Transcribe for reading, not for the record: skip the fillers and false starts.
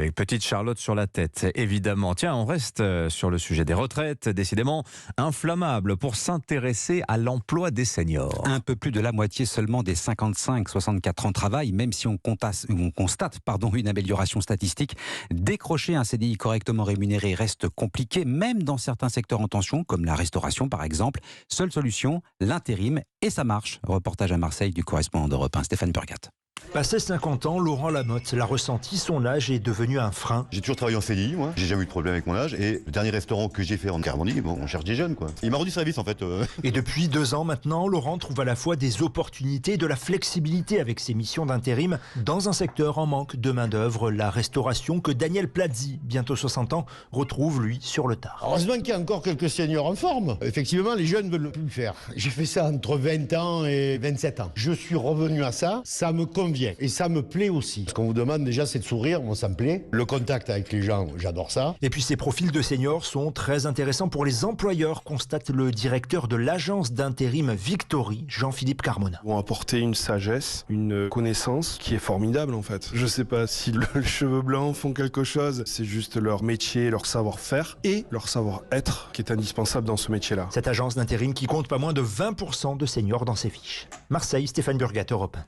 Avec petite Charlotte sur la tête, évidemment. Tiens, on reste sur le sujet des retraites, décidément inflammable pour s'intéresser à l'emploi des seniors. Un peu plus de la moitié seulement des 55-64 ans travaillent, même si on constate une amélioration statistique. Décrocher un CDI correctement rémunéré reste compliqué, même dans certains secteurs en tension, comme la restauration par exemple. Seule solution, l'intérim, et ça marche. Reportage à Marseille du correspondant d'Europe 1, Stéphane Burgat. Passé 50 ans, Laurent Lamotte l'a ressenti, son âge est devenu un frein. J'ai toujours travaillé en CDI, moi. J'ai jamais eu de problème avec mon âge. Et le dernier restaurant que j'ai fait en Carbondie, bon, on cherche des jeunes, quoi. Il m'a rendu service, en fait. Et depuis 2 ans maintenant, Laurent trouve à la fois des opportunités et de la flexibilité avec ses missions d'intérim dans un secteur en manque de main-d'œuvre, la restauration, que Daniel Plazzi, bientôt 60 ans, retrouve, lui, sur le tard. Heureusement qu'il y a encore quelques seniors en forme. Effectivement, les jeunes ne veulent plus le faire. J'ai fait ça entre 20 ans et 27 ans. Je suis revenu à ça, ça me convient. Et ça me plaît aussi. Ce qu'on vous demande déjà, c'est de sourire, moi ça me plaît. Le contact avec les gens, j'adore ça. Et puis ces profils de seniors sont très intéressants pour les employeurs, constate le directeur de l'agence d'intérim Victory, Jean-Philippe Carmona. Ils vont apporter une sagesse, une connaissance qui est formidable en fait. Je sais pas si le cheveu blanc font quelque chose, c'est juste leur métier, leur savoir-faire et leur savoir-être qui est indispensable dans ce métier-là. Cette agence d'intérim qui compte pas moins de 20% de seniors dans ses fiches. Marseille, Stéphane Burgat, Europe 1.